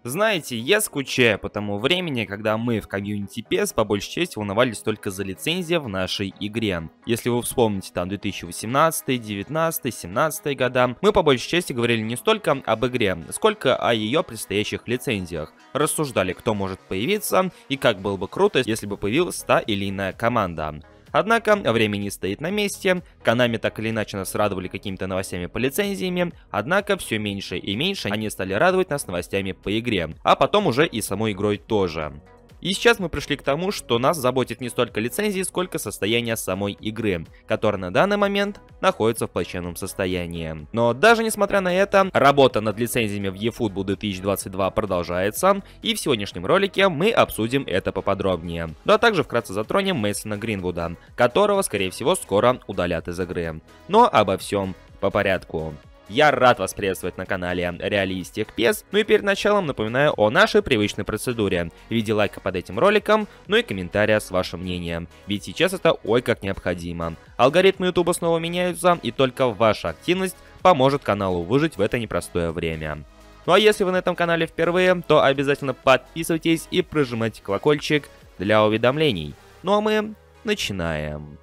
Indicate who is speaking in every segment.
Speaker 1: Знаете, я скучаю по тому времени, когда мы в комьюнити PES по большей части волновались только за лицензии в нашей игре. Если вы вспомните там 2018, 2019, 2017 года, мы по большей части говорили не столько об игре, сколько о ее предстоящих лицензиях. Рассуждали, кто может появиться и как было бы круто, если бы появилась та или иная команда. Однако, время не стоит на месте, Konami так или иначе нас радовали какими-то новостями по лицензиями, однако все меньше и меньше они стали радовать нас новостями по игре, а потом уже и самой игрой тоже. И сейчас мы пришли к тому, что нас заботит не столько лицензии, сколько состояние самой игры, которая на данный момент находится в плачевном состоянии. Но даже несмотря на это, работа над лицензиями в eFootball 2022 продолжается, и в сегодняшнем ролике мы обсудим это поподробнее. Ну а также вкратце затронем Мейсона Гринвуда, которого, скорее всего, скоро удалят из игры. Но обо всем по порядку. Я рад вас приветствовать на канале Realistic PES, ну и перед началом напоминаю о нашей привычной процедуре в виде лайка под этим роликом, ну и комментария с вашим мнением, ведь сейчас это ой как необходимо. Алгоритмы YouTube снова меняются, и только ваша активность поможет каналу выжить в это непростое время. Ну а если вы на этом канале впервые, то обязательно подписывайтесь и прожимайте колокольчик для уведомлений. Ну а мы начинаем.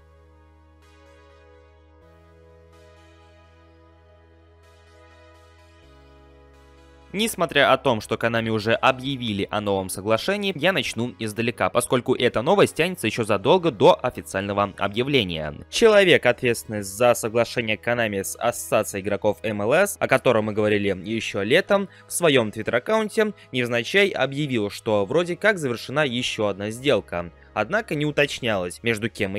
Speaker 1: Несмотря о том, что Konami уже объявили о новом соглашении, я начну издалека, поскольку эта новость тянется еще задолго до официального объявления. Человек, ответственный за соглашение Konami с Ассоциацией игроков MLS, о котором мы говорили еще летом, в своем твиттер-аккаунте невзначай объявил, что вроде как завершена еще одна сделка. Однако не уточнялось, между кем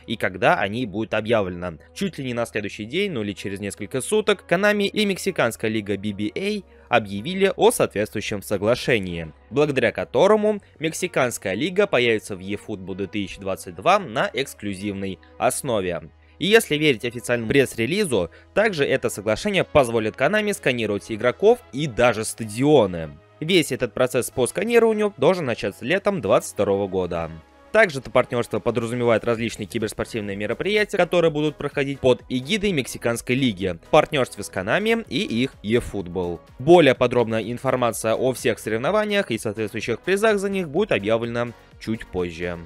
Speaker 1: и когда они будут объявлены. Чуть ли не на следующий день, ну или через несколько суток, Konami и мексиканская лига BBA объявили о соответствующем соглашении, благодаря которому мексиканская лига появится в eFootball 2022 на эксклюзивной основе. И если верить официальному пресс-релизу, также это соглашение позволит Konami сканировать игроков и даже стадионы. Весь этот процесс по сканированию должен начаться летом 2022 года. Также это партнерство подразумевает различные киберспортивные мероприятия, которые будут проходить под эгидой Мексиканской лиги, в партнерстве с Konami и их eFootball. Более подробная информация о всех соревнованиях и соответствующих призах за них будет объявлена чуть позже.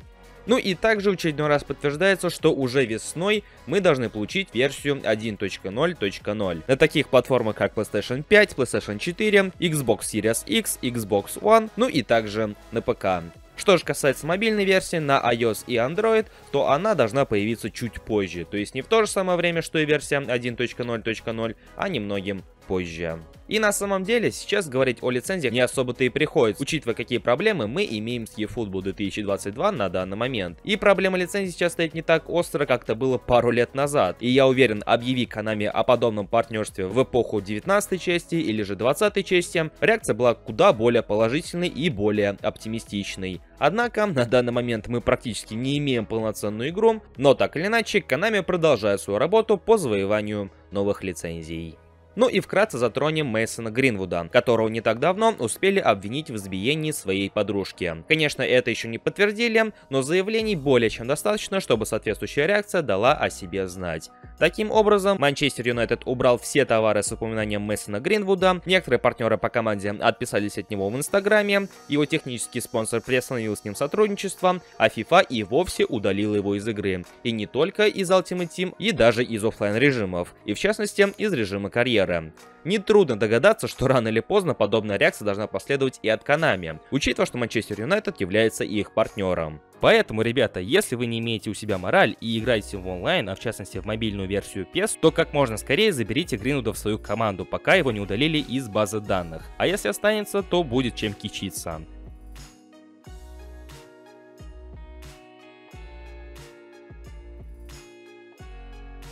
Speaker 1: Ну и также в очередной раз подтверждается, что уже весной мы должны получить версию 1.0.0 на таких платформах, как PlayStation 5, PlayStation 4, Xbox Series X, Xbox One, ну и также на ПК. Что же касается мобильной версии на iOS и Android, то она должна появиться чуть позже, то есть не в то же самое время, что и версия 1.0.0, а немногим позже. И на самом деле сейчас говорить о лицензиях не особо-то и приходится, учитывая какие проблемы мы имеем с eFootball 2022 на данный момент. И проблема лицензии сейчас стоит не так остро, как это было пару лет назад. И я уверен, объяви Konami о подобном партнерстве в эпоху 19 части или же 20 части, реакция была куда более положительной и более оптимистичной. Однако, на данный момент мы практически не имеем полноценную игру, но так или иначе, Konami продолжает свою работу по завоеванию новых лицензий. Ну и вкратце затронем Мейсона Гринвуда, которого не так давно успели обвинить в избиении своей подружки. Конечно, это еще не подтвердили, но заявлений более чем достаточно, чтобы соответствующая реакция дала о себе знать. Таким образом, Манчестер Юнайтед убрал все товары с упоминанием Мейсона Гринвуда, некоторые партнеры по команде отписались от него в Инстаграме, его технический спонсор приостановил с ним сотрудничество, а FIFA и вовсе удалила его из игры. И не только из Ultimate Team, и даже из оффлайн режимов, и в частности из режима карьеры. Нетрудно догадаться, что рано или поздно подобная реакция должна последовать и от Konami, учитывая, что Манчестер Юнайтед является их партнером. Поэтому, ребята, если вы не имеете у себя мораль и играете в онлайн, а в частности в мобильную версию PES, то как можно скорее заберите Гринвуда в свою команду, пока его не удалили из базы данных. А если останется, то будет чем кичиться.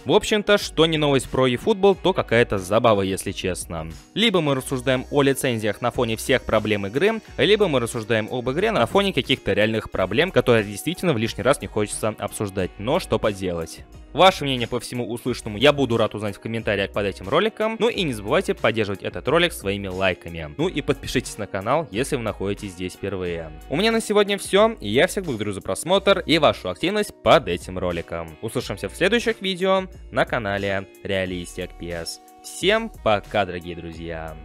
Speaker 1: В общем-то, что не новость про eFootball, то какая-то забава, если честно. Либо мы рассуждаем о лицензиях на фоне всех проблем игры, либо мы рассуждаем об игре на фоне каких-то реальных проблем, которые действительно в лишний раз не хочется обсуждать. Но что поделать. Ваше мнение по всему услышанному я буду рад узнать в комментариях под этим роликом. Ну и не забывайте поддерживать этот ролик своими лайками. Ну и подпишитесь на канал, если вы находитесь здесь впервые. У меня на сегодня все. Я всех благодарю за просмотр и вашу активность под этим роликом. Услышимся в следующих видео на канале Realistic PES. Всем пока, дорогие друзья!